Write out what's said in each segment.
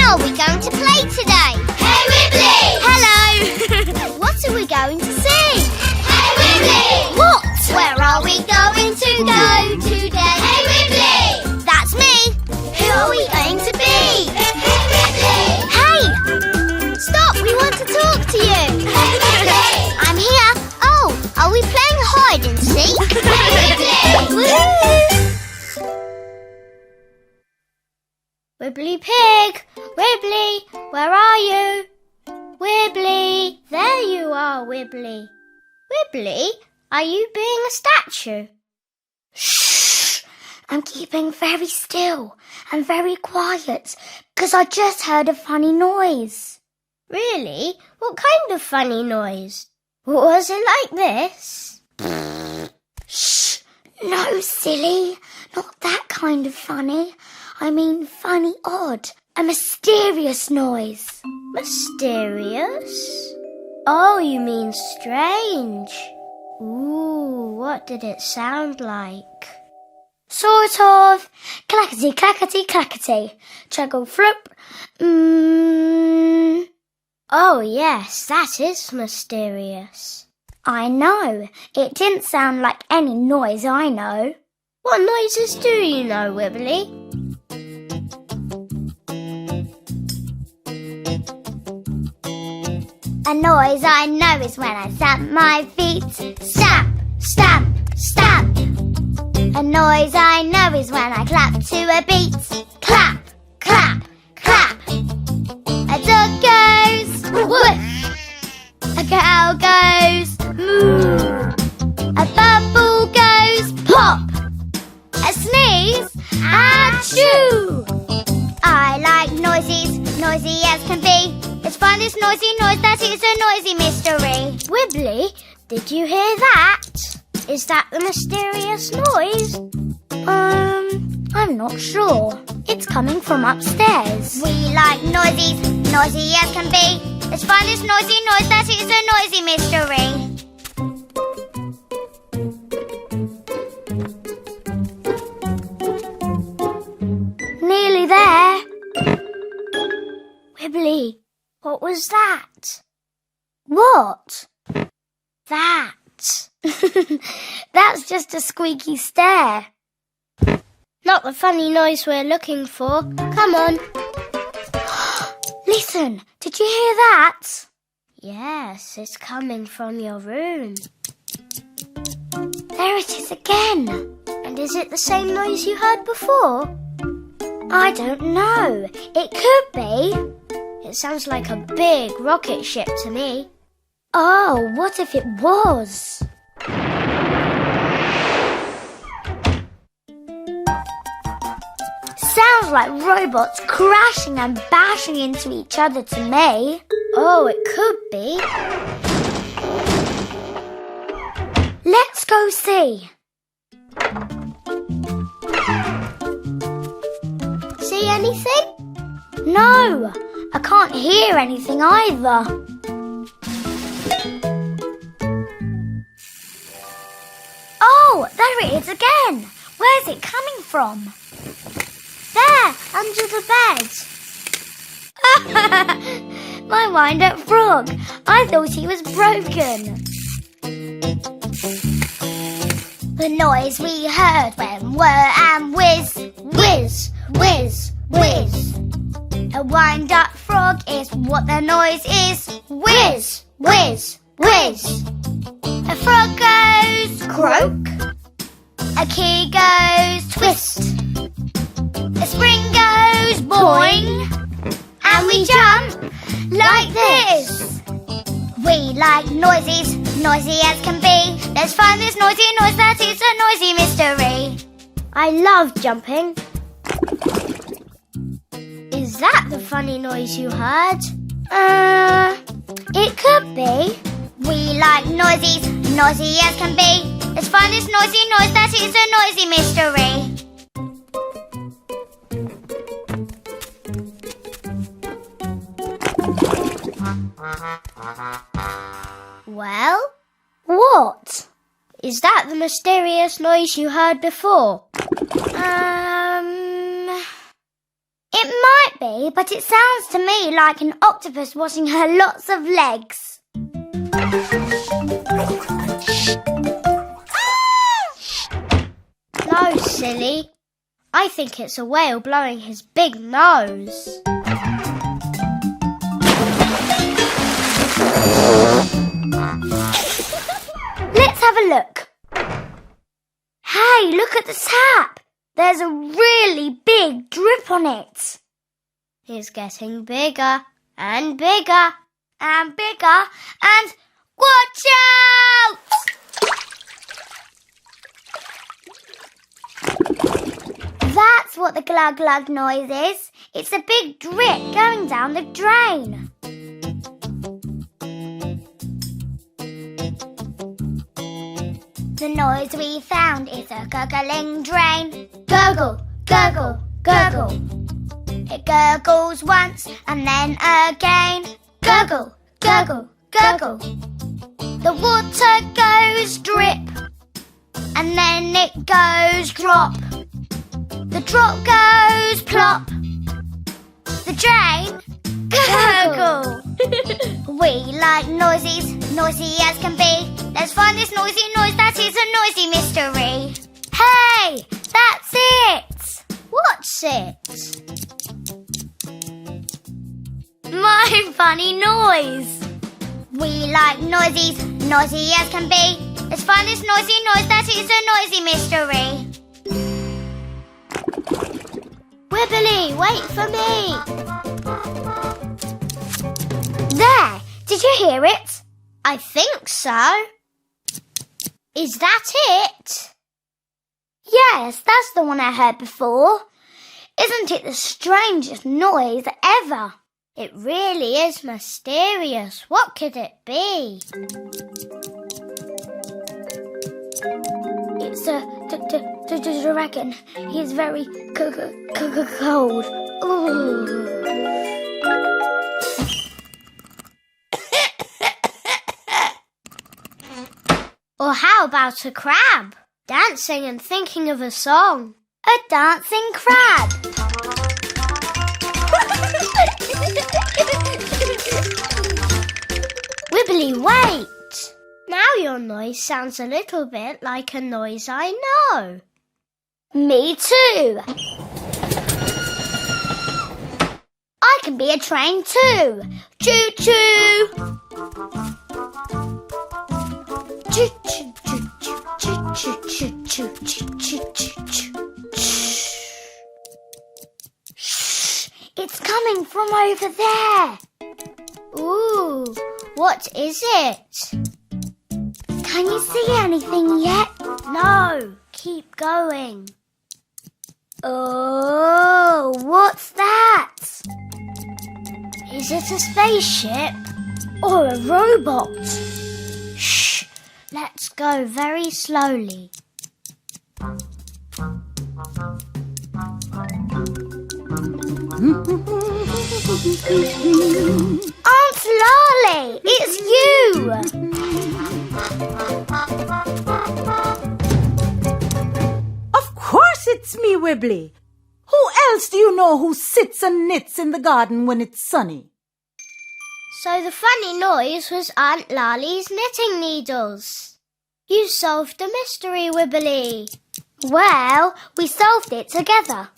are we going to play today? Hey Wibbly! Hello! What are we going to see? Hey Wibbly! What? Where are we going to go today? Hey Wibbly! That's me! Who are we going to be? Hey Wibbly! Hey! Stop! We want to talk to you! Hey Wibbly! I'm here! Oh, are we playing hide and seek? Hey Wibbly! Woo! Wibbly Pig! Wibbly! Where are you? Wibbly! There you are, Wibbly. Wibbly, are you being a statue? Shh! I'm keeping very still and very quiet because I just heard a funny noise. Really? What kind of funny noise? Was it like this? Shh! No, silly. Not that kind of funny. I mean funny odd. A mysterious noise. Mysterious? Oh, you mean strange. Ooh, what did it sound like? Sort of. Clackety, clackety, clackety. Chuggle flip. Oh, yes, that is mysterious. I know. It didn't sound like any noise I know. What noises do you know, Wibbly? A noise I know is when I stamp my feet. Stamp, stamp, stamp. A noise I know is when I clap to a beat. Clap, clap, clap. A dog goes woof. A cow goes moo. A bubble goes pop. A sneeze, achoo. I like noises, noisy as can be. It's fun, this noisy noise, that is a noisy mystery. Wibbly, did you hear that? Is that the mysterious noise? I'm not sure. It's coming from upstairs. We like noises, noisy as can be. It's fun, this noisy noise, that is a noisy mystery. Nearly there. Wibbly, what was that? What? That. That's just a squeaky stair. Not the funny noise we're looking for. Come on. Listen, did you hear that? Yes, it's coming from your room. There it is again. And is it the same noise you heard before? I don't know. It could be. It sounds like a big rocket ship to me. Oh, what if it was? Sounds like robots crashing and bashing into each other to me. Oh, it could be. Let's go see. See anything? No, I can't hear anything either. Oh, there it is again. Where's it coming from? There, under the bed. My wind-up frog. I thought he was broken. The noise we heard when whir and whiz, whiz, whiz, whiz. A wind-up frog is what the noise is. Whiz, whiz, whiz. A frog goes croak. A key goes twist. A spring goes boing. And we jump like this. We like noises, noisy as can be. Let's find this noisy noise that is a noisy mystery. I love jumping. Is that the funny noise you heard? It could be. We like noises, noisy as can be. Let's find this noisy noise that is a noisy mystery. Well? What? Is that the mysterious noise you heard before? It might be, but it sounds to me like an octopus washing her lots of legs. No, silly. I think it's a whale blowing his big nose. Let's have a look. Hey, look at the tap. There's a really big drip on it. It's getting bigger and bigger And bigger and... Watch out! That's what the glug glug noise is. It's a big drip going down the drain. The noise we found is a gurgling drain. Gurgle, gurgle, gurgle. It gurgles once and then again. Gurgle, gurgle, gurgle. The water goes drip and then it goes drop. The drop goes plop. The drain gurgle. We like noises, noisy as can be. Let's find this noisy noise that is a noisy mystery. Hey, that's it. What's it? My funny noise. We like noises, noisy as can be. Let's find this noisy noise that is a noisy mystery. Wibbly, wait for me. There, did you hear it? I think so. Is that it? Yes, that's the one I heard before. Isn't it the strangest noise ever? It really is mysterious. What could it be? It's a dragon. He's very cold. Ooh. Or how about a crab? Dancing and thinking of a song. A dancing crab. Wibbly, wait! Now your noise sounds a little bit like a noise I know. Me too. I can be a train too. Choo choo. Choo choo choo choo choo choo choo choo choo choo choo. Shh! It's coming from over there. Ooh, what is it? Can you see anything yet? No, keep going. Oh, what's that? Is it a spaceship? Or a robot? Shh, let's go very slowly. Aunt Lolly, it's you! Of course it's me, Wibbly. Who else do you know who sits and knits in the garden when it's sunny? So the funny noise was Aunt Lolly's knitting needles. You solved the mystery, Wibbly. Well, we solved it together.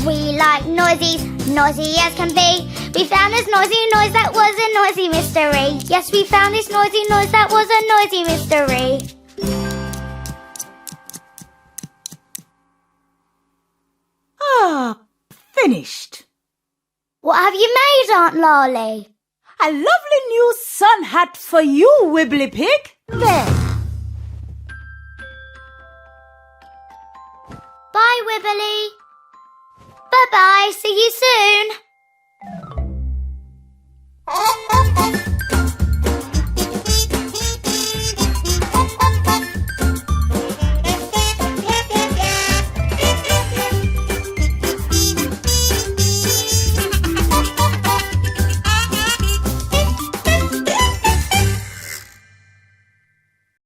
We like noisies, noisy as can be. We found this noisy noise that was a noisy mystery. Yes, we found this noisy noise that was a noisy mystery. Ah, finished. What have you made, Aunt Lolly? A lovely new sun hat for you, Wibbly Pig. There. Bye, Wibbly. Bye-bye, see you soon.